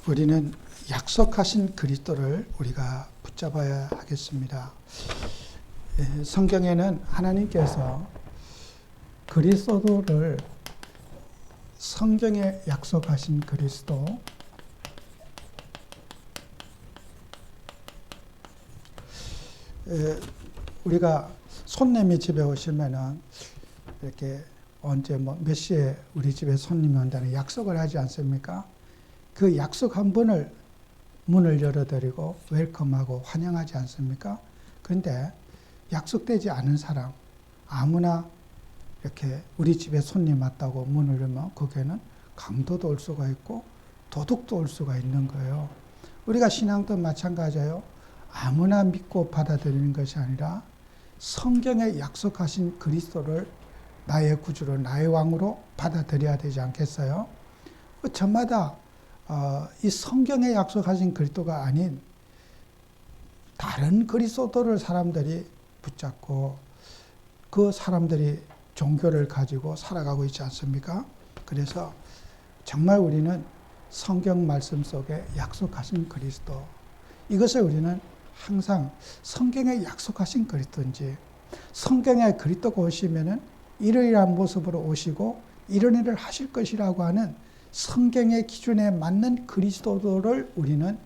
우리는 약속하신 그리스도를 우리가 붙잡아야 하겠습니다. 성경에는 하나님께서 그리스도를 성경에 약속하신 그리스도, 우리가 손님이 집에 오시면은 이렇게 언제 몇 시에 우리 집에 손님이 온다는 약속을 하지 않습니까? 그 약속한 분을 문을 열어드리고 웰컴하고 환영하지 않습니까? 그런데 약속되지 않은 사람, 아무나 이렇게 우리 집에 손님 왔다고 문을 열면 거기에는 강도도 올 수가 있고 도둑도 올 수가 있는 거예요. 우리가 신앙도 마찬가지예요. 아무나 믿고 받아들이는 것이 아니라 성경에 약속하신 그리스도를 나의 구주로, 나의 왕으로 받아들여야 되지 않겠어요? 저마다 이 성경에 약속하신 그리스도가 아닌 다른 그리스도를 사람들이 붙잡고 그 사람들이 종교를 가지고 살아가고 있지 않습니까? 그래서 정말 우리는 성경 말씀 속에 약속하신 그리스도, 이것을 우리는 항상 성경에 약속하신 그리스도인지, 성경에 그리스도가 오시면은 이러이러한 모습으로 오시고 이런 일을 하실 것이라고 하는 성경의 기준에 맞는 그리스도를 우리는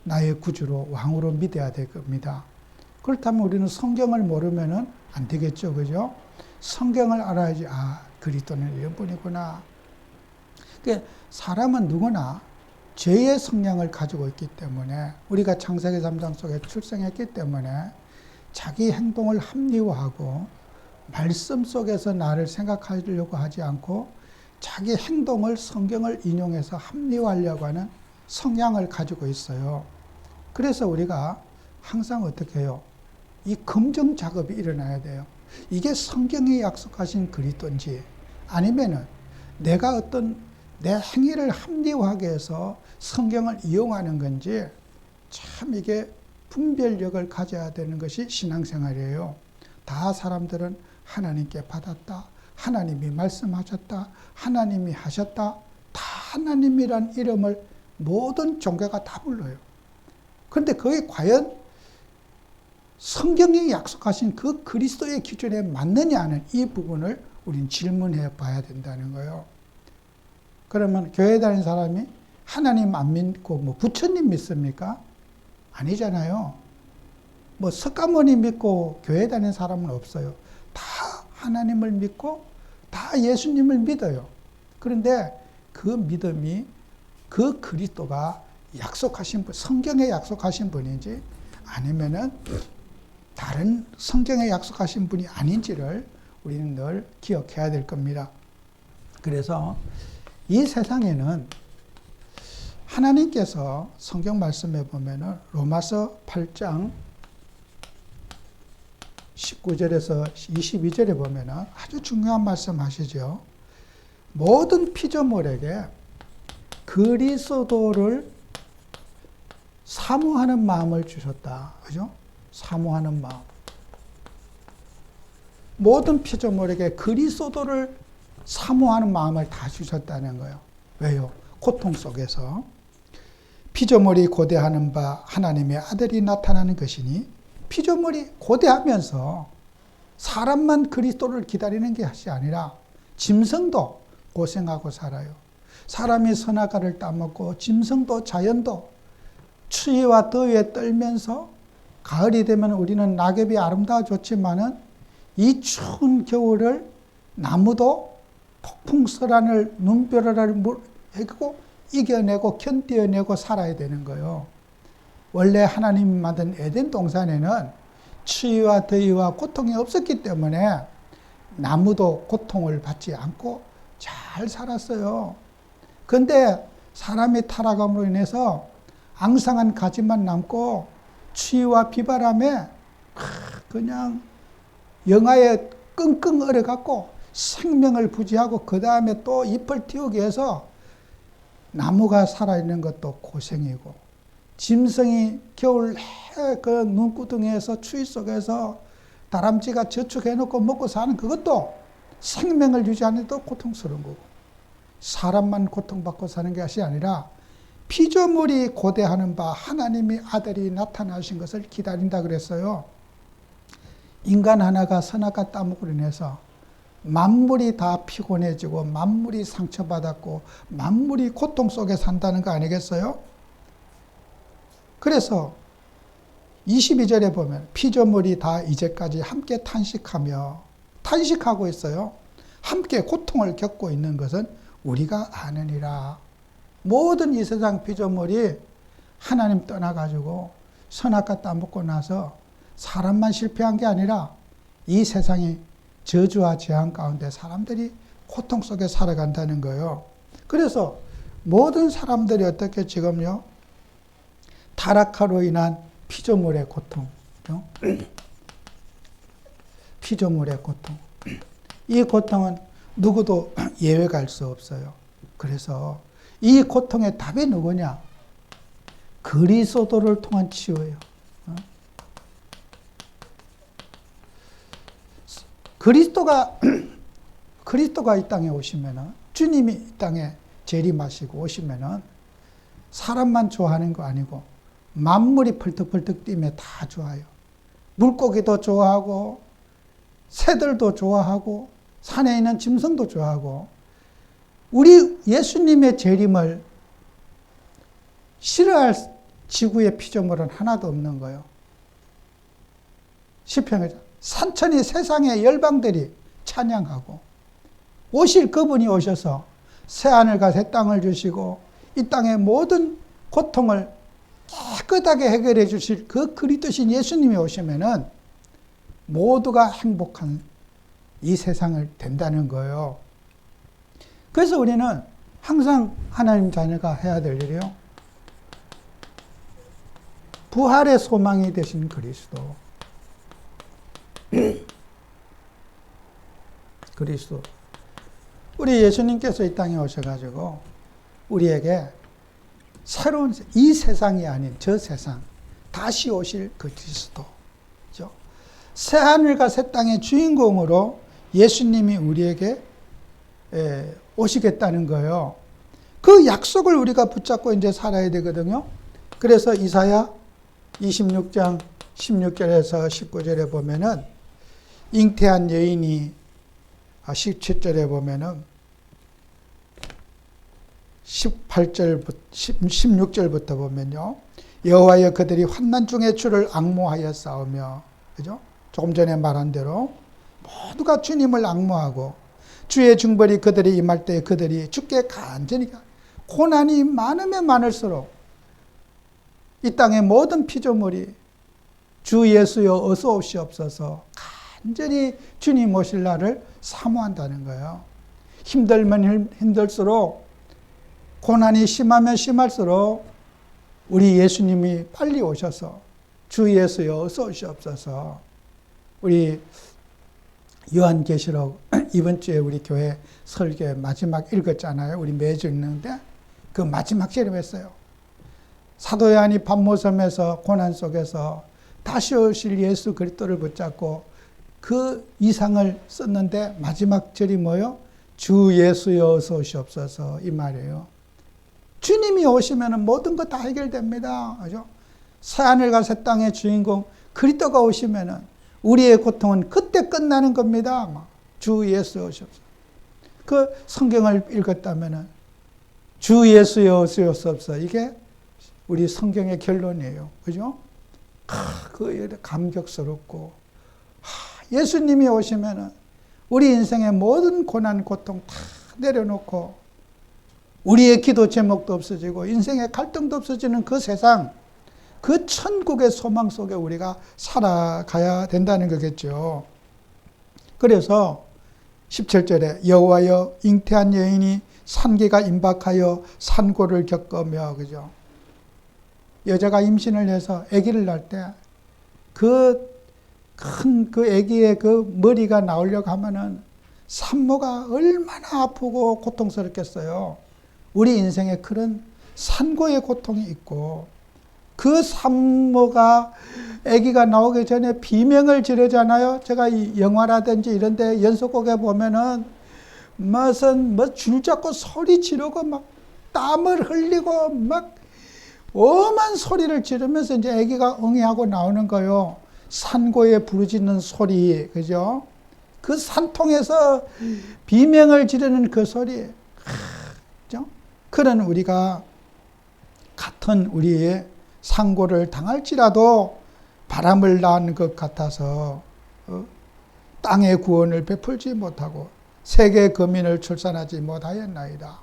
나의 구주로, 왕으로 믿어야 될 겁니다. 그렇다면 우리는 성경을 모르면은 안 되겠죠, 그죠? 성경을 알아야지, 그리스도는 이런 분이구나. 그러니까 사람은 누구나 죄의 성향을 가지고 있기 때문에, 우리가 창세기 3장 속에 출생했기 때문에 자기 행동을 합리화하고 말씀 속에서 나를 생각하려고 하지 않고 자기 행동을 성경을 인용해서 합리화하려고 하는 성향을 가지고 있어요. 그래서 우리가 항상 어떻게 해요? 이 검증 작업이 일어나야 돼요. 이게 성경이 약속하신 그리스도인지 아니면은 내가 어떤 내 행위를 합리화하게 해서 성경을 이용하는 건지, 참 이게 분별력을 가져야 되는 것이 신앙생활이에요. 다 사람들은 하나님께 받았다, 하나님이 말씀하셨다, 하나님이 하셨다, 다 하나님이란 이름을 모든 종교가 다 불러요. 그런데 그게 과연 성경이 약속하신 그 그리스도의 기준에 맞느냐 하는 이 부분을 우린 질문해 봐야 된다는 거예요. 그러면 교회 다니는 사람이 하나님 안 믿고 부처님 믿습니까? 아니잖아요. 석가모니 믿고 교회 다니는 사람은 없어요. 다 하나님을 믿고 다 예수님을 믿어요. 그런데 그 믿음이 그 그리스도가 약속하신 분, 성경에 약속하신 분인지 아니면은 다른 성경에 약속하신 분이 아닌지를 우리는 늘 기억해야 될 겁니다. 그래서 이 세상에는 하나님께서 성경 말씀에 보면은 로마서 8장 19절에서 22절에 보면은 아주 중요한 말씀 하시죠. 모든 피조물에게 그리스도를 사모하는 마음을 주셨다. 그죠? 사모하는 마음. 모든 피조물에게 그리스도를 사모하는 마음을 다 주셨다는 거예요. 왜요? 고통 속에서 피조물이 고대하는 바 하나님의 아들이 나타나는 것이니, 피조물이 고대하면서 사람만 그리스도를 기다리는 것이 아니라 짐승도 고생하고 살아요. 사람이 선악과를 따먹고 짐승도 자연도 추위와 더위에 떨면서, 가을이 되면 우리는 낙엽이 아름다워 좋지만은 이 추운 겨울을 나무도 폭풍설한을 눈벼라를 해고 이겨내고 견뎌내고 살아야 되는 거예요. 원래 하나님이 만든 에덴 동산에는 추위와 더위와 고통이 없었기 때문에 나무도 고통을 받지 않고 잘 살았어요. 그런데 사람이 타락함으로 인해서 앙상한 가지만 남고 추위와 비바람에 그냥 영하에 끙끙 얼어갖고 생명을 부지하고 그 다음에 또 잎을 틔우기 위해서 나무가 살아있는 것도 고생이고, 짐승이 겨울 그 눈구덩이에서 추위 속에서 다람쥐가 저축해놓고 먹고 사는 그것도 생명을 유지하는 것도 고통스러운 거고, 사람만 고통받고 사는 것이 아니라 피조물이 고대하는 바 하나님의 아들이 나타나신 것을 기다린다 그랬어요. 인간 하나가 선악과 탐욕으로 인해서 만물이 다 피곤해지고 만물이 상처받았고 만물이 고통 속에 산다는 거 아니겠어요? 그래서 22절에 보면 피조물이 다 이제까지 함께 탄식하고 있어요. 함께 고통을 겪고 있는 것은 우리가 아느니라. 모든 이 세상 피조물이 하나님 떠나가지고 선악과 따먹고 나서 사람만 실패한 게 아니라 이 세상이 저주와 재앙 가운데 사람들이 고통 속에 살아간다는 거예요. 그래서 모든 사람들이 어떻게 지금요, 타락하로 인한 피조물의 고통, 피조물의 고통. 이 고통은 누구도 예외가 할 수 없어요. 그래서 이 고통의 답이 누구냐? 그리스도를 통한 치유예요. 그리스도가 이 땅에 오시면은, 주님이 이 땅에 재림하시고 오시면은 사람만 좋아하는 거 아니고 만물이 펄떡펄떡 뛰며 다 좋아요. 물고기도 좋아하고 새들도 좋아하고 산에 있는 짐승도 좋아하고, 우리 예수님의 재림을 싫어할 지구의 피조물은 하나도 없는 거예요. 시편에 산천이 세상의 열방들이 찬양하고, 오실 그분이 오셔서 새하늘과 새 땅을 주시고 이 땅의 모든 고통을 깨끗하게 해결해 주실 그 그리스도신 예수님이 오시면은 모두가 행복한 이 세상을 된다는 거예요. 그래서 우리는 항상 하나님 자녀가 해야 될 일이요, 부활의 소망이 되신 그리스도. 그리스도. 우리 예수님께서 이 땅에 오셔가지고 우리에게 새로운, 이 세상이 아닌 저 세상, 다시 오실 그 그리스도. 새하늘과 새 땅의 주인공으로 예수님이 우리에게 오시겠다는 거예요. 그 약속을 우리가 붙잡고 이제 살아야 되거든요. 그래서 이사야 26장 16절에서 19절에 보면은 잉태한 여인이, 17절에 보면은 16절부터 보면요, 여호와여 그들이 환난 중에 주를 앙모하여 싸우며, 그죠? 조금 전에 말한 대로 모두가 주님을 앙모하고, 주의 중벌이 그들이 임할 때 그들이 주께 간절히, 고난이 많으면 많을수록 이 땅의 모든 피조물이 주 예수여 어서 오시옵소서 간절히 주님 오실 날을 사모한다는 거예요. 힘들면 힘들수록, 고난이 심하면 심할수록 우리 예수님이 빨리 오셔서 주 예수여 어서 오시옵소서. 우리 요한계시록 이번 주에 우리 교회 설교에 마지막 읽었잖아요. 우리 매주 읽는데 그 마지막 절임했어요. 사도 요한이 pat모섬에서 고난 속에서 다시 오실 예수 그리스도를 붙잡고 그 이상을 썼는데 마지막 절이 뭐예요? 주 예수여 어서 오시옵소서, 이 말이에요. 주님이 오시면 모든 것 다 해결됩니다. 그죠? 새하늘과 새 땅의 주인공 그리스도가 오시면은 우리의 고통은 그때 끝나는 겁니다. 주 예수 오시옵소서. 그 성경을 읽었다면은 주 예수여 오시옵소서, 이게 우리 성경의 결론이에요. 그죠? 그 감격스럽고, 예수님이 오시면은 우리 인생의 모든 고난, 고통 다 내려놓고 우리의 기도 제목도 없어지고 인생의 갈등도 없어지는 그 세상, 그 천국의 소망 속에 우리가 살아가야 된다는 거겠죠. 그래서 17절에 여호와여 잉태한 여인이 산기가 임박하여 산고를 겪으며, 그죠? 여자가 임신을 해서 아기를 낳을 때 큰 그 아기의 그 머리가 나오려고 하면은 산모가 얼마나 아프고 고통스럽겠어요. 우리 인생에 그런 산고의 고통이 있고, 그 산모가 아기가 나오기 전에 비명을 지르잖아요. 제가 이 영화라든지 이런 데 연속곡에 보면은 무슨 줄 잡고 소리 지르고 막 땀을 흘리고 막 엄한 소리를 지르면서 이제 아기가 응애하고 나오는 거요. 산고에 부르짖는 소리, 그죠? 그 산통에서 비명을 지르는 그 소리, 그죠? 그런 우리가 같은 우리의 상고를 당할지라도 바람을 낳은 것 같아서 땅의 구원을 베풀지 못하고 세계 거민을 출산하지 못하였나이다.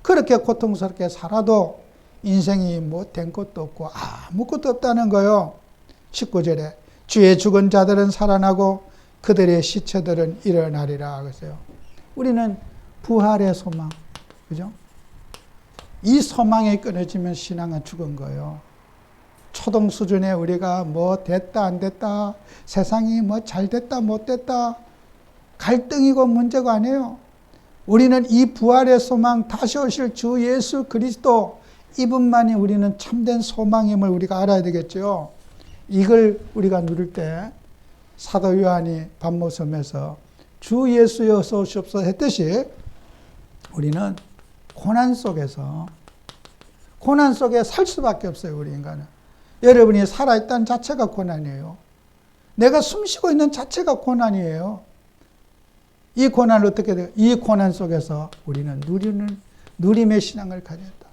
그렇게 고통스럽게 살아도 인생이 뭐 된 것도 없고 아무것도 없다는 거요. 19절에 주의 죽은 자들은 살아나고 그들의 시체들은 일어나리라 그랬어요. 우리는 부활의 소망, 그죠? 이 소망이 끊어지면 신앙은 죽은 거예요. 초등 수준에 우리가 뭐 됐다 안 됐다, 세상이 뭐 잘 됐다 못 됐다, 갈등이고 문제가 아니에요. 우리는 이 부활의 소망, 다시 오실 주 예수 그리스도, 이분만이 우리는 참된 소망임을 우리가 알아야 되겠죠. 이걸 우리가 누릴 때 사도 요한이 반모섬에서 주 예수여 어서 오시옵소서 했듯이 우리는 고난 속에 살 수밖에 없어요. 우리 인간은. 여러분이 살아있다는 자체가 고난이에요. 내가 숨쉬고 있는 자체가 고난이에요. 이 고난을 어떻게 돼요? 이 고난 속에서 우리는 누림의 신앙을 가졌다.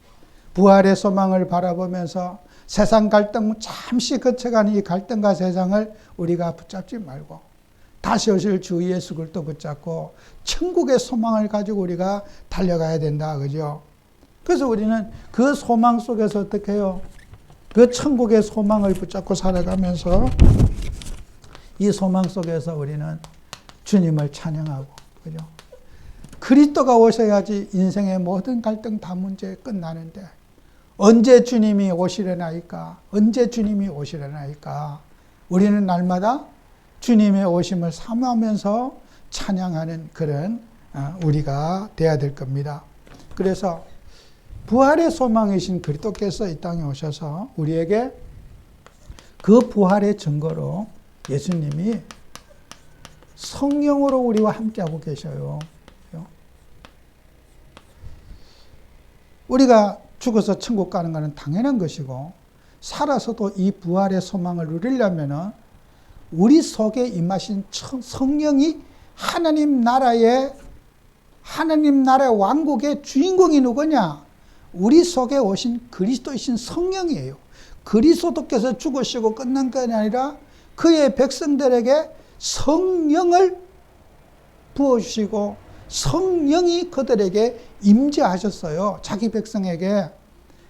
부활의 소망을 바라보면서 세상 갈등, 잠시 거쳐가는 이 갈등과 세상을 우리가 붙잡지 말고 다시 오실 주 예수 그리스도 붙잡고 천국의 소망을 가지고 우리가 달려가야 된다. 그죠? 그래서 우리는 그 소망 속에서 어떻게 해요? 그 천국의 소망을 붙잡고 살아가면서 이 소망 속에서 우리는 주님을 찬양하고, 그죠? 그리스도가 오셔야지 인생의 모든 갈등 다 문제 끝나는데 언제 주님이 오시려나이까? 언제 주님이 오시려나이까? 우리는 날마다 주님의 오심을 사모하면서 찬양하는 그런 우리가 돼야 될 겁니다. 그래서 부활의 소망이신 그리스도께서 이 땅에 오셔서 우리에게 그 부활의 증거로 예수님이 성령으로 우리와 함께하고 계셔요. 우리가 죽어서 천국 가는 것은 당연한 것이고 살아서도 이 부활의 소망을 누리려면 우리 속에 임하신 성령이 하나님 나라의 왕국의 주인공이 누구냐? 우리 속에 오신 그리스도이신 성령이에요. 그리스도께서 죽으시고 끝난 것이 아니라 그의 백성들에게 성령을 부어주시고 성령이 그들에게 임재하셨어요. 자기 백성에게.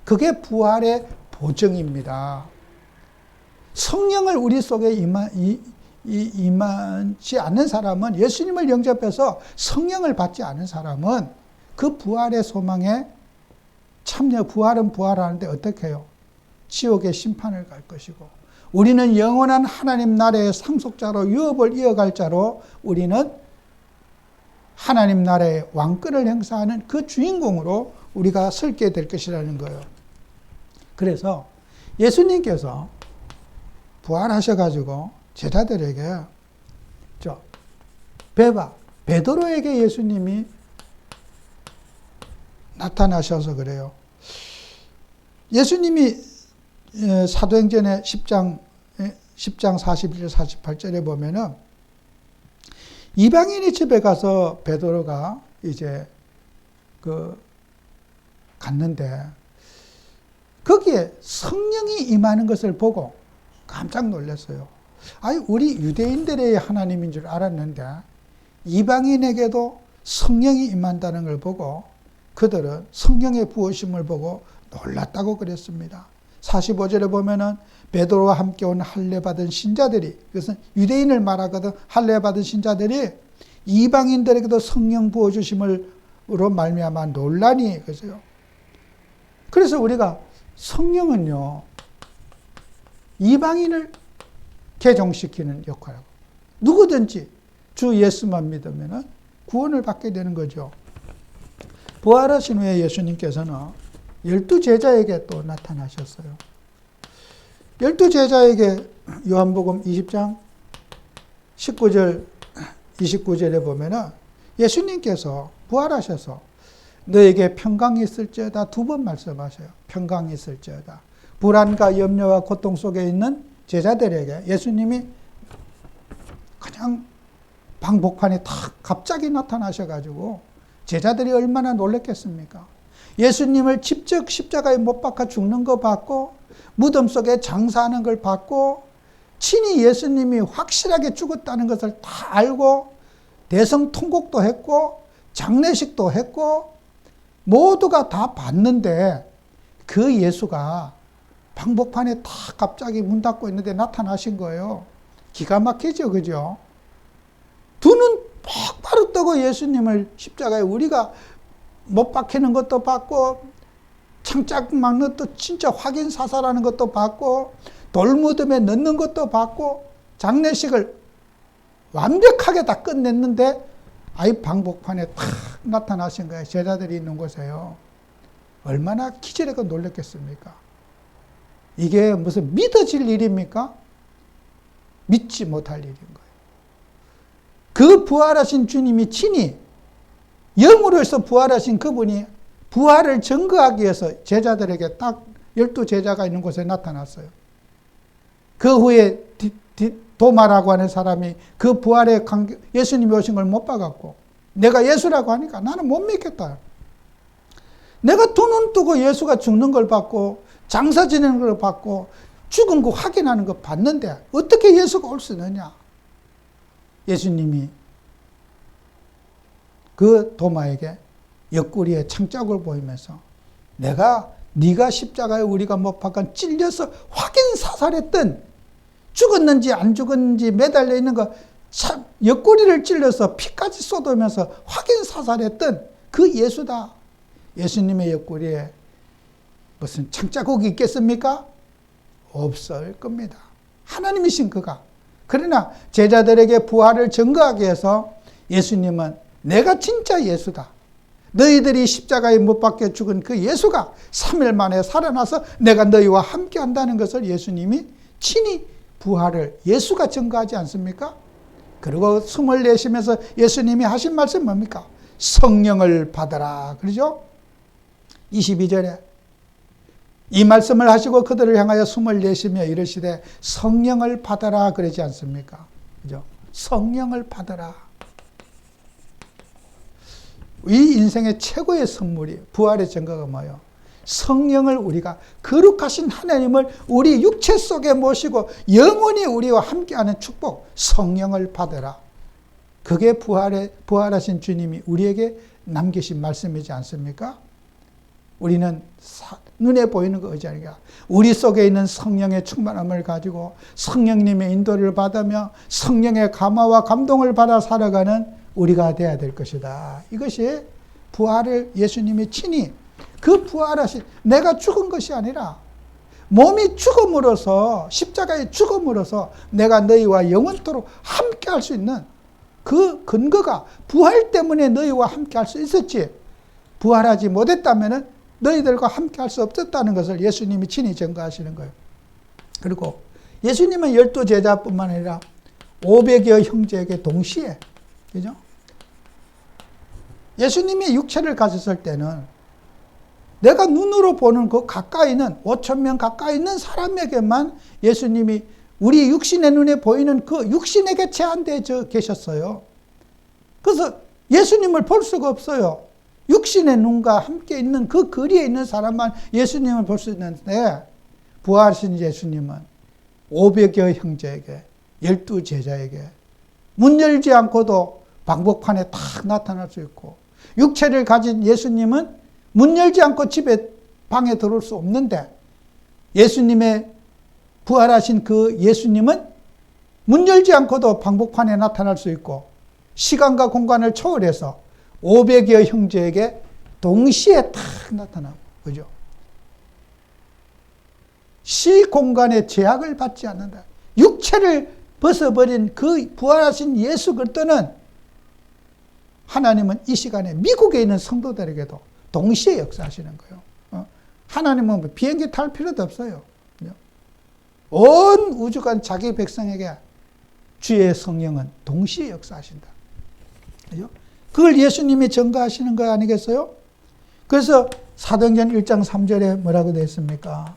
그게 부활의 보증입니다. 성령을 우리 속에 임하지 않는 사람은, 예수님을 영접해서 성령을 받지 않은 사람은 그 부활의 소망에 부활은 부활하는데 어떻게 해요? 지옥의 심판을 갈 것이고, 우리는 영원한 하나님 나라의 상속자로 유업을 이어갈 자로 우리는 하나님 나라의 왕권을 행사하는 그 주인공으로 우리가 설게 될 것이라는 거예요. 그래서 예수님께서 부활하셔가지고 제자들에게 베드로에게 예수님이 나타나셔서 그래요. 예수님이 사도행전의 10장 41절 48절에 보면은 이방인의 집에 가서 베드로가 이제 갔는데 거기에 성령이 임하는 것을 보고 깜짝 놀랐어요. 아니, 우리 유대인들의 하나님인 줄 알았는데 이방인에게도 성령이 임한다는 걸 보고 그들은 성령의 부어심을 보고 놀랐다고 그랬습니다. 45절에 보면은 베드로와 함께 온 할례받은 신자들이, 그것은 유대인을 말하거든, 할례받은 신자들이 이방인들에게도 성령 부어주심으로 말미암아 놀라니, 그래서요. 그래서 우리가 성령은요, 이방인을 개종시키는 역할하고, 누구든지 주 예수만 믿으면 구원을 받게 되는 거죠. 부활하신 후에 예수님께서는 12제자에게 또 나타나셨어요. 12제자에게 요한복음 20장 19절, 29절에 보면은 예수님께서 부활하셔서 너에게 평강이 있을지어다. 2번 말씀하셔요. 평강이 있을지어다. 불안과 염려와 고통 속에 있는 제자들에게 예수님이 그냥 방복판에 탁 갑자기 나타나셔가지고 제자들이 얼마나 놀랬겠습니까? 예수님을 직접 십자가에 못 박아 죽는 거 봤고 무덤 속에 장사하는 걸 봤고 친히 예수님이 확실하게 죽었다는 것을 다 알고 대성통곡도 했고 장례식도 했고 모두가 다 봤는데 그 예수가 방복판에 다 갑자기 문 닫고 있는데 나타나신 거예요. 기가 막히죠, 그죠? 두 눈 똑바로 뜨고 예수님을 십자가에 우리가 못 박히는 것도 봤고 창짝 막는 것도 진짜 확인 사살하는 것도 봤고 돌무덤에 넣는 것도 봤고 장례식을 완벽하게 다 끝냈는데 아이 방복판에 탁 나타나신 거예요. 제자들이 있는 곳에요. 얼마나 기절하고 놀랐겠습니까? 이게 무슨 믿어질 일입니까? 믿지 못할 일인 거예요. 그 부활하신 주님이 친히 영으로서 부활하신 그분이 부활을 증거하기 위해서 제자들에게 딱 12제자가 있는 곳에 나타났어요. 그 후에 도마라고 하는 사람이 그 부활의 예수님이 오신 걸 못 봐갖고 내가 예수라고 하니까 나는 못 믿겠다. 내가 두 눈 뜨고 예수가 죽는 걸 봤고 장사 지내는 걸 봤고 죽은 거 확인하는 거 봤는데 어떻게 예수가 올 수 있느냐. 예수님이 그 도마에게 옆구리에 창자국을 보이면서 네가 십자가에 우리가 못 박아 찔려서 확인 사살했던 죽었는지 안 죽었는지 매달려 있는 거 참 옆구리를 찔러서 피까지 쏟으면서 확인 사살했던 그 예수다. 예수님의 옆구리에 무슨 창자국이 있겠습니까? 없을 겁니다. 하나님이신 그가. 그러나 제자들에게 부활을 증거하기 위해서 예수님은 내가 진짜 예수다. 너희들이 십자가에 못 박혀 죽은 그 예수가 3일 만에 살아나서 내가 너희와 함께 한다는 것을 예수님이 친히 부활을 예수가 증거하지 않습니까? 그리고 숨을 내쉬면서 예수님이 하신 말씀 뭡니까? 성령을 받아라. 그러죠? 22절에 이 말씀을 하시고 그들을 향하여 숨을 내쉬며 이르시되 성령을 받아라 그러지 않습니까? 그죠? 성령을 받아라. 이 인생의 최고의 선물이 부활의 증거가 뭐예요? 성령을 우리가 거룩하신 하나님을 우리 육체 속에 모시고 영원히 우리와 함께하는 축복, 성령을 받으라. 그게 부활하신 주님이 우리에게 남기신 말씀이지 않습니까? 우리는 눈에 보이는 거 의지하니까 우리 속에 있는 성령의 충만함을 가지고 성령님의 인도를 받으며 성령의 감화와 감동을 받아 살아가는 우리가 되어야 될 것이다. 이것이 부활을 예수님이 친히 그 부활하신 내가 죽은 것이 아니라 몸이 죽음으로써 십자가의 죽음으로써 내가 너희와 영원토록 함께 할 수 있는 그 근거가 부활 때문에 너희와 함께 할 수 있었지 부활하지 못했다면 너희들과 함께 할 수 없었다는 것을 예수님이 친히 증거하시는 거예요. 그리고 예수님은 12제자뿐만 아니라 500여 형제에게 동시에 그죠? 예수님이 육체를 가졌을 때는 내가 눈으로 보는 그 가까이 있는 5,000명 가까이 있는 사람에게만 예수님이 우리 육신의 눈에 보이는 그 육신에게 제한되어 계셨어요. 그래서 예수님을 볼 수가 없어요. 육신의 눈과 함께 있는 그 거리에 있는 사람만 예수님을 볼 수 있는데 부활하신 예수님은 500여 형제에게 12제자에게 문 열지 않고도 방복판에 딱 나타날 수 있고 육체를 가진 예수님은 문 열지 않고 방에 들어올 수 없는데 예수님의 부활하신 그 예수님은 문 열지 않고도 방복판에 나타날 수 있고 시간과 공간을 초월해서 500여 형제에게 동시에 딱 나타나고 그죠? 시 공간의 제약을 받지 않는다. 육체를 벗어버린 그 부활하신 예수 그리스도는 하나님은 이 시간에 미국에 있는 성도들에게도 동시에 역사하시는 거예요. 하나님은 비행기 탈 필요도 없어요. 온 우주간 자기 백성에게 주의 성령은 동시에 역사하신다. 그죠? 그걸 예수님이 증거하시는 거 아니겠어요? 그래서 사도행전 1장 3절에 뭐라고 되어 있습니까?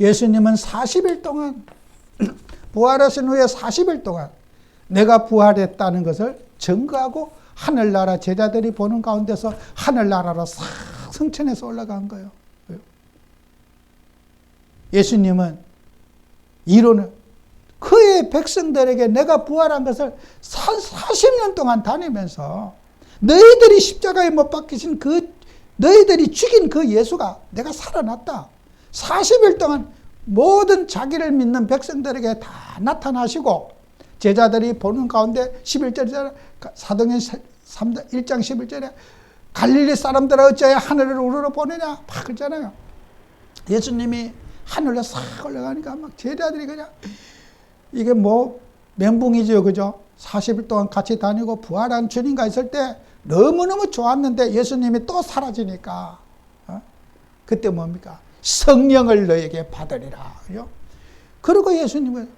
예수님은 40일 동안 부활하신 후에 40일 동안 내가 부활했다는 것을 증거하고 하늘나라 제자들이 보는 가운데서 하늘나라로 싹 승천해서 올라간 거예요. 예수님은 이론을 그의 백성들에게 내가 부활한 것을 40년 동안 다니면서 너희들이 십자가에 못 박히신 너희들이 죽인 그 예수가 내가 살아났다. 40일 동안 모든 자기를 믿는 백성들에게 다 나타나시고 제자들이 보는 가운데 11절에 사도행전 1장 11절에 갈릴리 사람들아 어찌하여 하늘을 우러러 보느냐 막 그러잖아요. 예수님이 하늘로 싹 올라가니까 막 제자들이 그냥 이게 뭐 멘붕이죠. 그죠? 40일 동안 같이 다니고 부활한 주님과 있을 때 너무너무 좋았는데 예수님이 또 사라지니까 그때 뭡니까? 성령을 너에게 받으리라. 그죠? 그리고 예수님은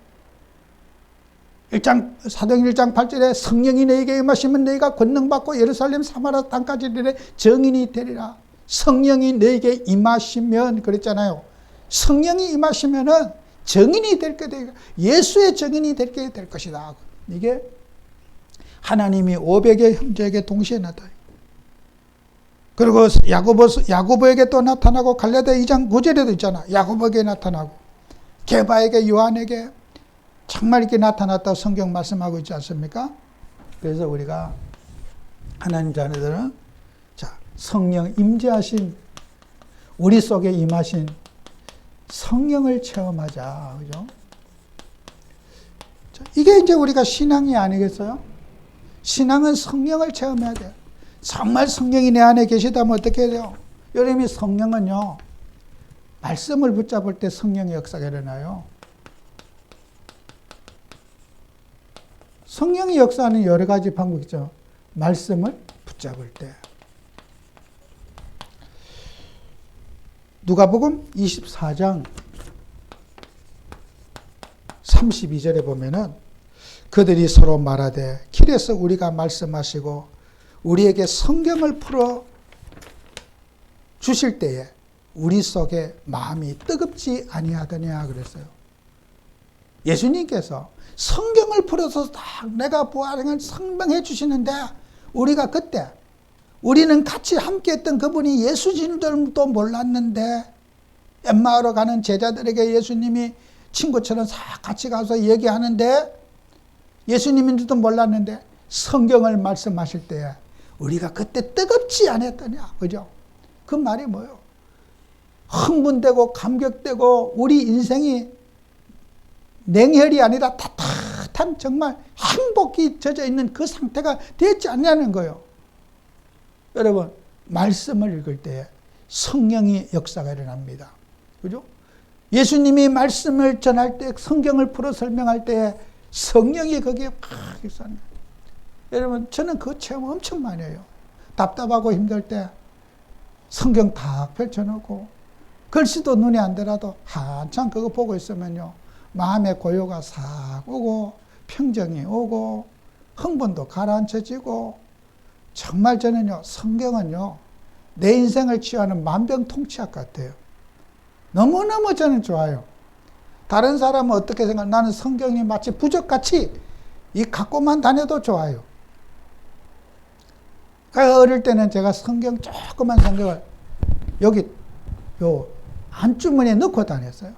사도행전 1장 8절에 성령이 너에게 임하시면 너희가 권능받고 예루살렘 사마리아 땅까지 이르러 정인이 되리라. 성령이 너에게 임하시면 그랬잖아요. 성령이 임하시면은 정인이 될 것이다. 예수의 정인이 될 것이다. 이게 하나님이 500의 형제에게 동시에 나타나요. 그리고 야고보에게 또 나타나고 갈라디아 2장 9절에도 있잖아. 야고보에게 나타나고 게바에게 요한에게 정말 이렇게 나타났다고 성경 말씀하고 있지 않습니까? 그래서 우리가 하나님 자녀들은 자, 성령 임재하신 우리 속에 임하신 성령을 체험하자. 그죠? 자, 이게 이제 우리가 신앙이 아니겠어요? 신앙은 성령을 체험해야 돼요. 정말 성령이 내 안에 계시다면 어떻게 해야 돼요? 여러분이 성령은요, 말씀을 붙잡을 때 성령의 역사가 일어나요. 성령의 역사는 여러 가지 방법이 있죠. 말씀을 붙잡을 때. 누가복음 24장 32절에 보면은 그들이 서로 말하되 길에서 우리가 말씀하시고 우리에게 성경을 풀어 주실 때에 우리 속에 마음이 뜨겁지 아니하더냐 그랬어요. 예수님께서 성경을 풀어서 딱 내가 부활을 설명해 주시는데 우리가 그때 우리는 같이 함께 했던 그분이 예수인 줄도 몰랐는데 엠마오로 가는 제자들에게 예수님이 친구처럼 싹 같이 가서 얘기하는데 예수님인 줄도 몰랐는데 성경을 말씀하실 때 우리가 그때 뜨겁지 않았더냐. 그죠? 그 말이 뭐예요? 흥분되고 감격되고 우리 인생이 냉혈이 아니라 따뜻한 정말 행복이 젖어 있는 그 상태가 되지 않냐는 거예요. 여러분, 말씀을 읽을 때 성령의 역사가 일어납니다. 그죠? 예수님이 말씀을 전할 때 성경을 풀어 설명할 때 성령이 거기에 팍 역사합니다. 여러분, 저는 그 체험 엄청 많이 해요. 답답하고 힘들 때 성경 딱 펼쳐놓고 글씨도 눈에 안 들어도 한참 그거 보고 있으면요. 마음의 고요가 싹 오고 평정이 오고 흥분도 가라앉혀지고 정말 저는요. 성경은요. 내 인생을 치유하는 만병통치약 같아요. 너무너무 저는 좋아요. 다른 사람은 어떻게 생각해? 나는 성경이 마치 부적같이 이 갖고만 다녀도 좋아요. 어릴 때는 제가 성경 조그만 성경을 여기 요 안주머니에 넣고 다녔어요.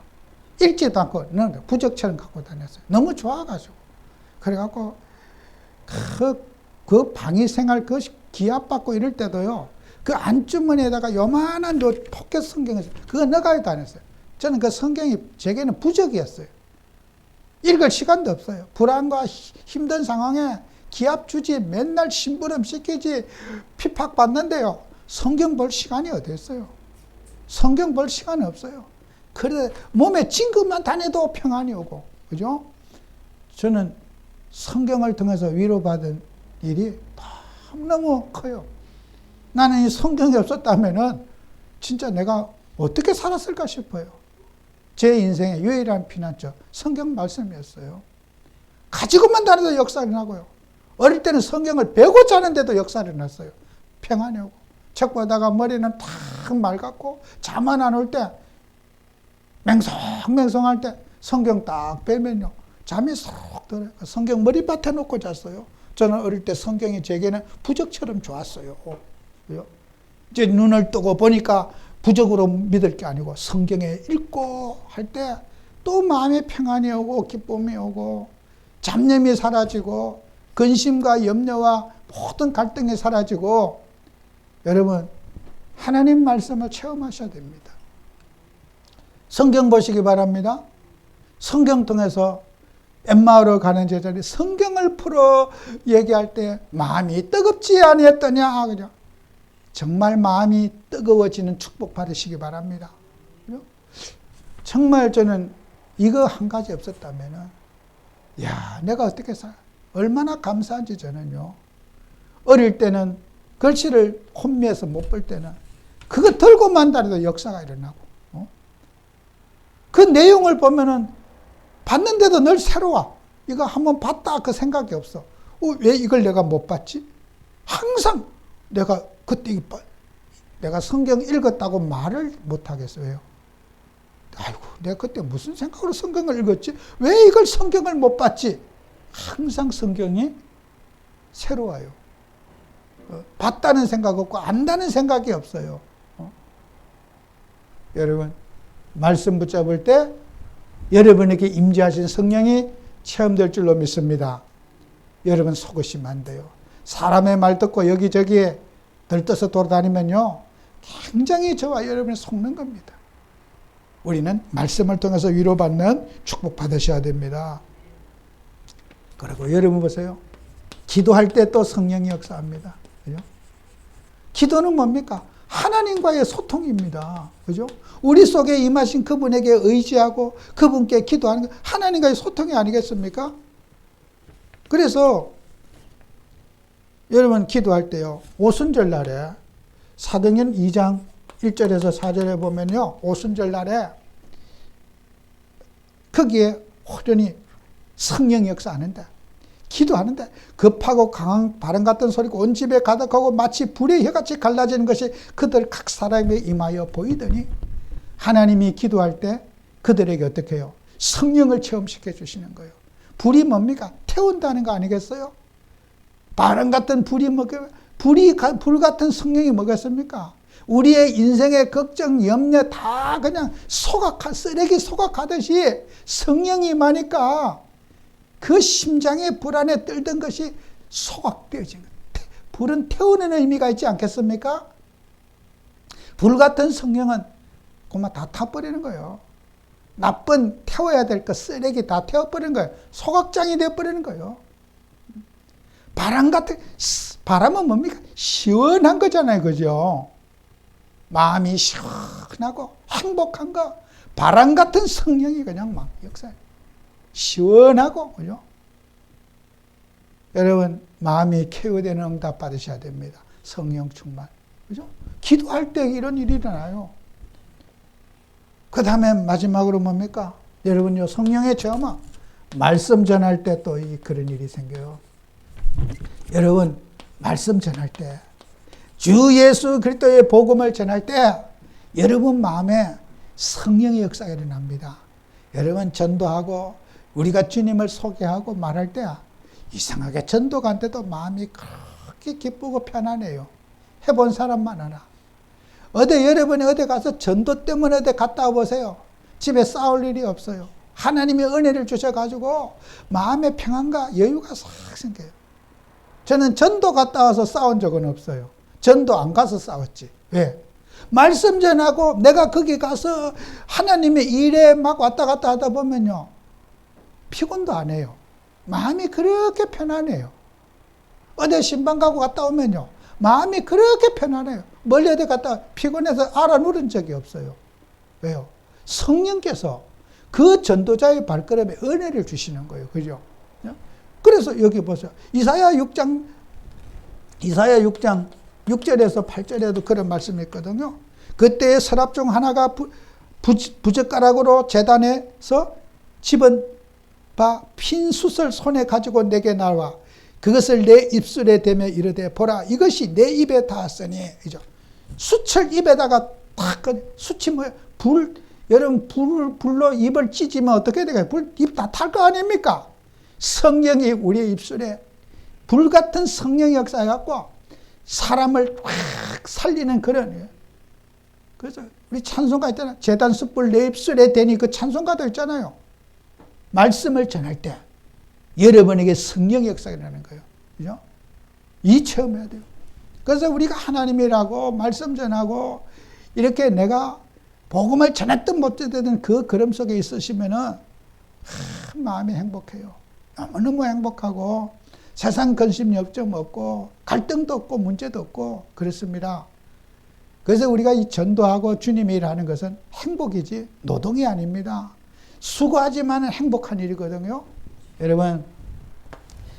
읽지도 않고 부적처럼 갖고 다녔어요. 너무 좋아가지고. 그래갖고 그 방위 생활 그 기합받고 이럴 때도요. 그 안주머니에다가 요만한 요 포켓 성경을 그거 넣어가지고 다녔어요. 저는 그 성경이 제게는 부적이었어요. 읽을 시간도 없어요. 불안과 힘든 상황에 기합 주지 맨날 심부름 시키지 핍박받는데요. 성경 볼 시간이 어디 있어요? 성경 볼 시간이 없어요. 그래 몸에 징급만 다녀도 평안이 오고, 그죠? 저는 성경을 통해서 위로받은 일이 너무너무 커요. 나는 이 성경이 없었다면은 진짜 내가 어떻게 살았을까 싶어요. 제 인생의 유일한 피난처 성경 말씀이었어요. 가지고만 다녀도 역사가 일어나고요. 어릴 때는 성경을 배고자 하는데도 역사가 일어났어요. 평안이 오고. 책 보다가 머리는 탁 맑았고 잠만 안 올 때 맹성맹성할 때 성경 딱 빼면요 잠이 쏙 들어요. 성경 머리맡에 놓고 잤어요. 저는 어릴 때 성경이 제게는 부적처럼 좋았어요. 이제 눈을 뜨고 보니까 부적으로 믿을 게 아니고 성경에 읽고 할 때 또 마음의 평안이 오고 기쁨이 오고 잡념이 사라지고 근심과 염려와 모든 갈등이 사라지고 여러분 하나님 말씀을 체험하셔야 됩니다. 성경 보시기 바랍니다. 성경 통해서 엠마오로 가는 제자들이 성경을 풀어 얘기할 때 마음이 뜨겁지 아니했더냐 그죠? 정말 마음이 뜨거워지는 축복 받으시기 바랍니다. 그죠? 정말 저는 이거 한 가지 없었다면은 야 내가 어떻게 살아 얼마나 감사한지 저는요. 어릴 때는 글씨를 혼미해서 못 볼 때는 그거 들고만 다녀도 역사가 일어나고 그 내용을 보면은 봤는데도 늘 새로워. 이거 한번 봤다 그 생각이 없어. 왜 이걸 내가 못 봤지? 항상 내가 그때 내가 성경 읽었다고 말을 못 하겠어요. 아이고 내가 그때 무슨 생각으로 성경을 읽었지? 왜 이걸 성경을 못 봤지? 항상 성경이 새로워요. 봤다는 생각 없고 안다는 생각이 없어요. 여러분 말씀 붙잡을 때 여러분에게 임재하신 성령이 체험될 줄로 믿습니다. 여러분 속으시면 안 돼요. 사람의 말 듣고 여기저기에 들떠서 돌아다니면요 굉장히 저와 여러분이 속는 겁니다. 우리는 말씀을 통해서 위로받는 축복 받으셔야 됩니다. 그리고 여러분 보세요. 기도할 때 또 성령이 역사합니다. 그죠? 기도는 뭡니까? 하나님과의 소통입니다. 그죠? 우리 속에 임하신 그분에게 의지하고 그분께 기도하는 게 하나님과의 소통이 아니겠습니까? 그래서 여러분 기도할 때요. 오순절 날에 사도행전 2장 1절에서 4절에 보면요. 오순절 날에 거기에 호련히 성령이 역사하는데 기도하는데 급하고 강한 바람 같은 소리가 온 집에 가득하고 마치 불의 혀같이 갈라지는 것이 그들 각 사람에 임하여 보이더니 하나님이 기도할 때 그들에게 어떻게 해요? 성령을 체험시켜 주시는 거예요. 불이 뭡니까? 태운다는 거 아니겠어요? 바람 같은 불이 불 같은 성령이 뭐겠습니까? 우리의 인생의 걱정, 염려 다 그냥 쓰레기 소각하듯이 성령이 임하니까 그 심장의 불안에 떨던 것이 소각되어진 거예요. 불은 태우는 의미가 있지 않겠습니까? 불 같은 성령은 그만 다 타버리는 거예요. 나쁜 태워야 될 것 쓰레기 다 태워버리는 거예요. 소각장이 되어버리는 거예요. 바람은 뭡니까? 시원한 거잖아요. 그죠? 마음이 시원하고 행복한 거. 바람 같은 성령이 그냥 막 역사해요. 시원하고, 그죠? 여러분, 마음이 쾌유되는 응답 받으셔야 됩니다. 성령 충만. 그죠? 기도할 때 이런 일이 일어나요. 그 다음에 마지막으로 뭡니까? 여러분요, 성령의 체험은 말씀 전할 때 또 그런 일이 생겨요. 여러분, 말씀 전할 때, 주 예수 그리스도의 복음을 전할 때, 여러분 마음에 성령의 역사가 일어납니다. 여러분, 전도하고, 우리가 주님을 소개하고 말할 때, 이상하게 전도가 안 돼도 마음이 그렇게 기쁘고 편안해요. 해본 사람만 하나. 여러분이 어디 가서 전도 때문에 어디 갔다 와보세요. 집에 싸울 일이 없어요. 하나님이 은혜를 주셔가지고 마음의 평안과 여유가 싹 생겨요. 저는 전도 갔다 와서 싸운 적은 없어요. 전도 안 가서 싸웠지. 왜? 말씀 전하고 내가 거기 가서 하나님의 일에 막 왔다 갔다 하다 보면요. 피곤도 안 해요. 마음이 그렇게 편안해요. 어디 신방 가고 갔다 오면요. 마음이 그렇게 편안해요. 멀리 어디 갔다 피곤해서 알아 누른 적이 없어요. 왜요? 성령께서 그 전도자의 발걸음에 은혜를 주시는 거예요. 그죠? 그래서 여기 보세요. 이사야 6장 6절에서 8절에도 그런 말씀이 있거든요. 그때의 서랍 중 하나가 부젓가락으로 제단에서 집은 바 핀 숯을 손에 가지고 내게 나와 그것을 내 입술에 대며 이르되 보라 이것이 내 입에 닿았으니. 그죠? 숯을 입에다가 탁, 숯이 뭐예요? 여러분, 불로 입을 찢으면 어떻게 돼요? 입 다 탈 거 아닙니까? 성령이 우리의 입술에 불 같은 성령의 역사에 갖고 사람을 확 살리는 그런. 그래서 우리 찬송가 있잖아요. 제단 숯불 내 입술에 대니 그 찬송가도 있잖아요. 말씀을 전할 때 여러분에게 성령의 역사가 일어나는 거예요. 그죠? 이 체험해야 돼요. 그래서 우리가 하나님이라고 말씀 전하고 이렇게 내가 복음을 전했든 못했든 그 걸음 속에 있으시면은 마음이 행복해요. 너무너무 행복하고 세상 근심 걱정 없고 갈등도 없고 문제도 없고 그렇습니다. 그래서 우리가 이 전도하고 주님의 일을 하는 것은 행복이지 노동이 아닙니다. 수고하지만 행복한 일이거든요. 여러분,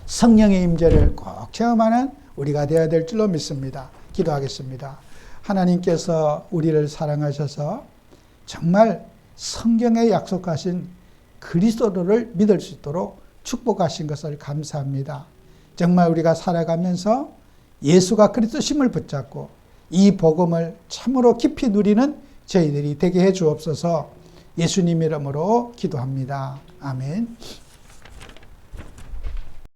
성령의 임재를 꼭 체험하는 우리가 되어야 될 줄로 믿습니다. 기도하겠습니다. 하나님께서 우리를 사랑하셔서 정말 성경에 약속하신 그리스도를 믿을 수 있도록 축복하신 것을 감사합니다. 정말 우리가 살아가면서 예수가 그리스도심을 붙잡고 이 복음을 참으로 깊이 누리는 저희들이 되게 해 주옵소서. 예수님 이름으로 기도합니다. 아멘.